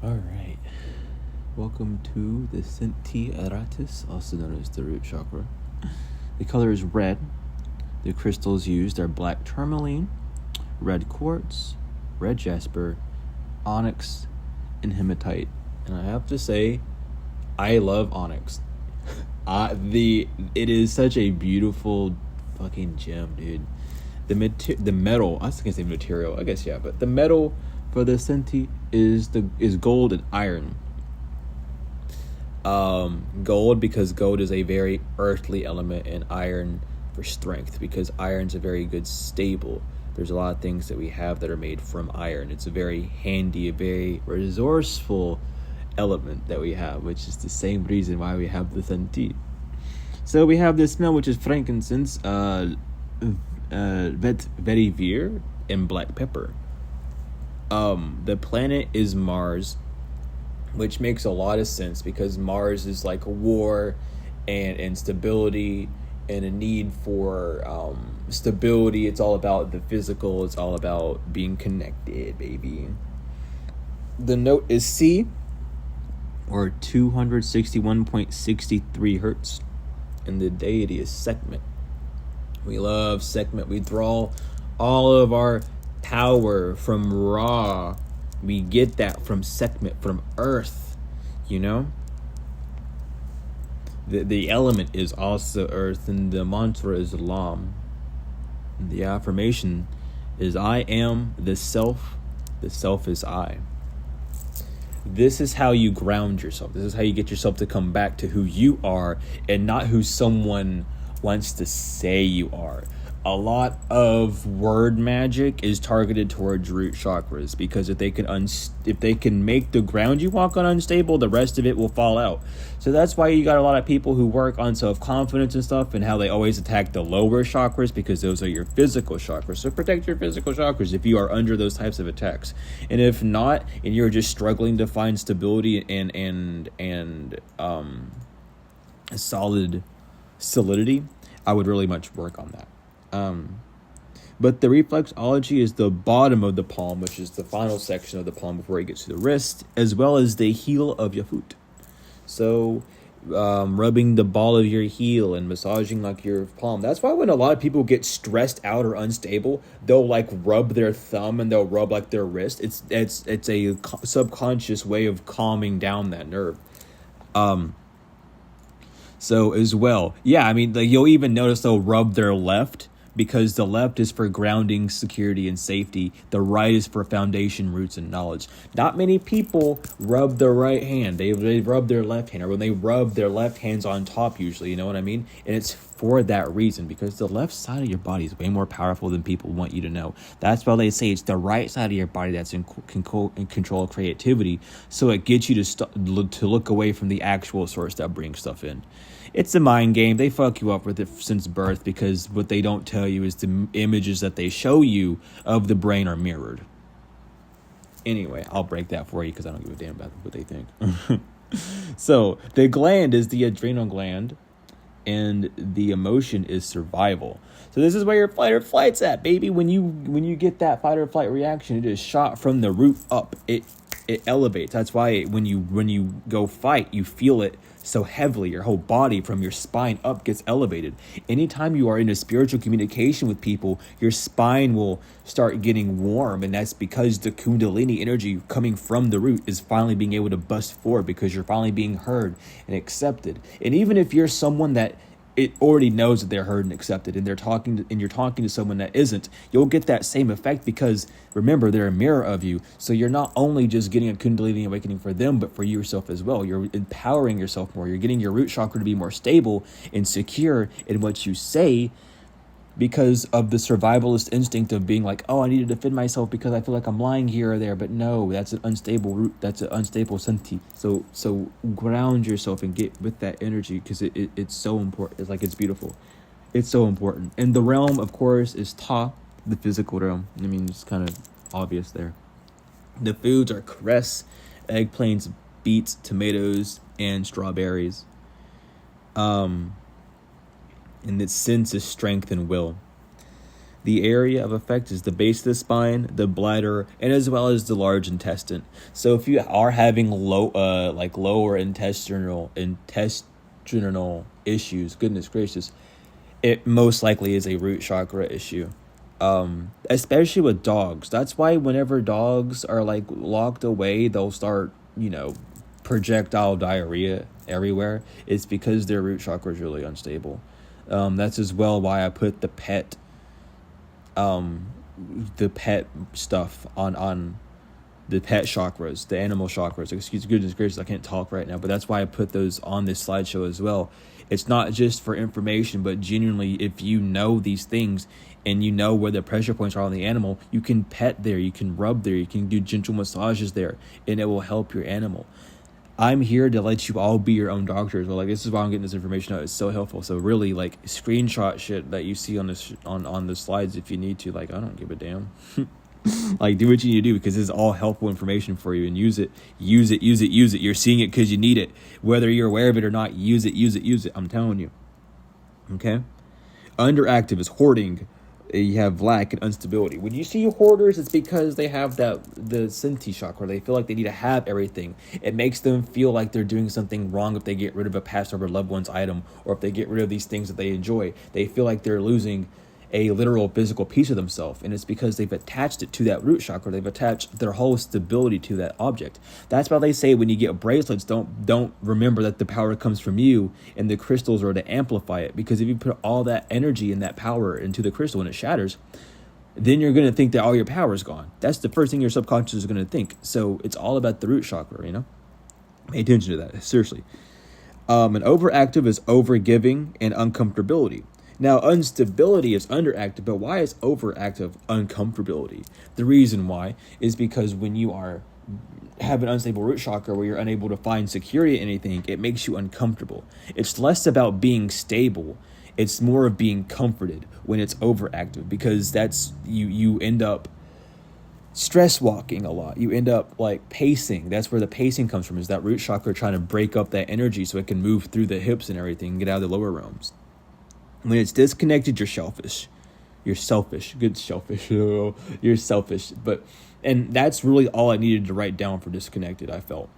All right. Welcome to the Sen-t Arats, also known as the root chakra. The color is red. The crystals used are black tourmaline, red quartz, red jasper, onyx, and hematite. And I have to say, I love onyx. It is such a beautiful fucking gem, dude. The metal, I was gonna say material, I guess, yeah, but the metal for the Sen-t is gold and iron. Gold because gold is a very earthly element, and iron for strength because iron's a very good stable. There's a lot of things that we have that are made from iron. It's a very handy, a very resourceful element that we have, which is the same reason why we have the Sen-t. So we have this smell, which is frankincense, vetiver, and black pepper. The planet is Mars, which makes a lot of sense because Mars is like a war and instability and a need for stability. It's all about the physical. It's all about being connected, baby. The note is C, or 261.63 hertz, and the deity is Sekhmet. We love Sekhmet. We draw all of our power from Ra. We get that from Sekhmet, from Earth, you know? The element is also Earth, and the mantra is Lam. And the affirmation is I am the self is I. This is how you ground yourself. This is how you get yourself to come back to who you are and not who someone wants to say you are. A lot of word magic is targeted towards root chakras because if they can make the ground you walk on unstable, the rest of it will fall out. So that's why you got a lot of people who work on self-confidence and stuff, and how they always attack the lower chakras because those are your physical chakras. So protect your physical chakras if you are under those types of attacks. And if not, and you're just struggling to find stability and solidity, I would really much work on that. But the reflexology is the bottom of the palm, which is the final section of the palm before it gets to the wrist, as well as the heel of your foot. So rubbing the ball of your heel and massaging like your palm. That's why when a lot of people get stressed out or unstable, they'll like rub their thumb and they'll rub like their wrist. It's a subconscious way of calming down that nerve. So as well, yeah, I mean, like, you'll even notice they'll rub their left because the left is for grounding, security, and safety. The right is for foundation, roots, and knowledge. Not many people rub their right hand. They rub their left hand, or when they rub their left hand's on top usually, you know what I mean? And it's for that reason, because the left side of your body is way more powerful than people want you to know. That's why they say it's the right side of your body that's in control of creativity, so it gets you to look away from the actual source that brings stuff in. It's a mind game. They fuck you up with it since birth because what they don't tell you is the images that they show you of the brain are mirrored. Anyway, I'll break that for you because I don't give a damn about what they think. So the gland is the adrenal gland, and the emotion is survival. So this is where your fight or flight's at, baby. When you get that fight or flight reaction, it is shot from the root up. It elevates. That's why when you go fight, you feel it so heavily. Your whole body from your spine up gets elevated. Anytime you are in a spiritual communication with people, your spine will start getting warm, and that's because the kundalini energy coming from the root is finally being able to bust forward because you're finally being heard and accepted. And even if you're someone that it already knows that they're heard and accepted, and you're talking to someone that isn't, you'll get that same effect because remember, they're a mirror of you. So you're not only just getting a kundalini awakening for them, but for yourself as well. You're empowering yourself more. You're getting your root chakra to be more stable and secure in what you say, because of the survivalist instinct of being like, oh, I need to defend myself because I feel like I'm lying here or there. But no, that's an unstable root. That's an unstable Sen-t. So ground yourself and get with that energy because it's so important. It's beautiful. It's so important. And the realm, of course, is Ta, the physical realm. I mean, it's kind of obvious there. The foods are cress, eggplants, beets, tomatoes, and strawberries. And its sense is strength and will. The area of effect is the base of the spine, the bladder, and as well as the large intestine. So if you are having lower intestinal issues, goodness gracious, it most likely is a root chakra issue. Especially with dogs. That's why whenever dogs are like locked away, they'll start, projectile diarrhea everywhere. It's because their root chakra is really unstable. That's as well why I put the pet stuff on the pet chakras, the animal chakras. Goodness gracious, I can't talk right now, but that's why I put those on this slideshow as well. It's not just for information, but genuinely, if you know these things and you know where the pressure points are on the animal, you can pet there, you can rub there, you can do gentle massages there, and it will help your animal. I'm here to let you all be your own doctors. Well, this is why I'm getting this information out. It's so helpful. So really, screenshot shit that you see on this on the slides if you need to. I don't give a damn. Do what you need to do, because this is all helpful information for you, and use it. You're seeing it because you need it. Whether you're aware of it or not, use it. I'm telling you. Okay? Underactive is hoarding. You have lack and instability. When you see hoarders, it's because they have the Sen-t chakra. They feel like they need to have everything. It makes them feel like they're doing something wrong if they get rid of a past or loved one's item, or if they get rid of these things that they enjoy. They feel like they're losing a literal physical piece of themselves, and it's because they've attached it to that root chakra. They've attached their whole stability to that object. That's why they say when you get bracelets, don't remember that the power comes from you, and the crystals are to amplify it. Because if you put all that energy and that power into the crystal and it shatters, then you're going to think that all your power is gone. That's the first thing your subconscious is going to think. So it's all about the root chakra, Pay attention to that, seriously. And overactive is overgiving and uncomfortability. Now, instability is underactive, but why is overactive uncomfortability? The reason why is because when you have an unstable root chakra where you're unable to find security in anything, it makes you uncomfortable. It's less about being stable. It's more of being comforted when it's overactive, because that's you end up stress walking a lot. You end up pacing. That's where the pacing comes from, is that root chakra trying to break up that energy so it can move through the hips and everything and get out of the lower realms. When it's disconnected, you're selfish. You're selfish. Good selfish. You're selfish. And that's really all I needed to write down for disconnected, I felt.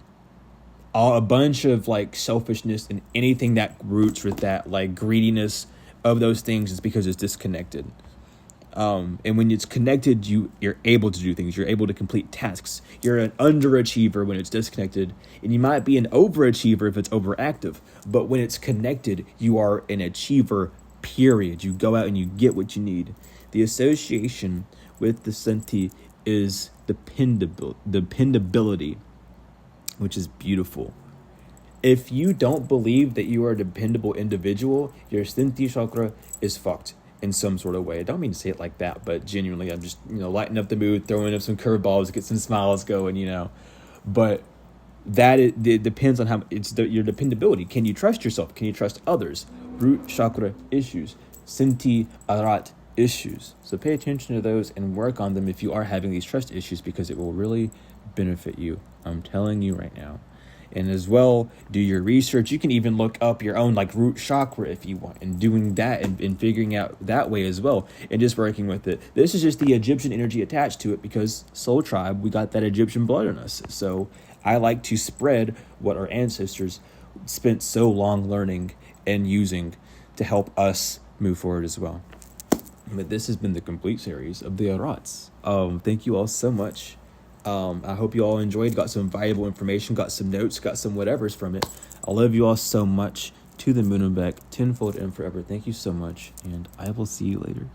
A bunch of selfishness and anything that roots with that greediness of those things is because it's disconnected. And when it's connected, you're able to do things. You're able to complete tasks. You're an underachiever when it's disconnected, and you might be an overachiever if it's overactive. But when it's connected, you are an achiever, period. You go out and you get what you need. The association with the Sen-t is dependability, which is beautiful. If you don't believe that you are a dependable individual, your Sen-t chakra is fucked in some sort of way. I don't mean to say it like that, but genuinely, I'm just, lighting up the mood, throwing up some curveballs, get some smiles going, But it depends on how your dependability. Can you trust yourself? Can you trust others? Root chakra issues, Sen-t Arats issues. So pay attention to those and work on them if you are having these trust issues, because it will really benefit you. I'm telling you right now. And as well, do your research. You can even look up your own root chakra if you want, and doing that and figuring out that way as well, and just working with it. This is just the Egyptian energy attached to it, because Soul Tribe, we got that Egyptian blood in us. So I like to spread what our ancestors spent so long learning and using to help us move forward as well. But this has been the complete series of the Arats. Thank you all so much. I hope you all enjoyed, got some valuable information, got some notes, got some whatevers from it. I love you all so much. To the moon and back, tenfold and forever. Thank you so much, and I will see you later.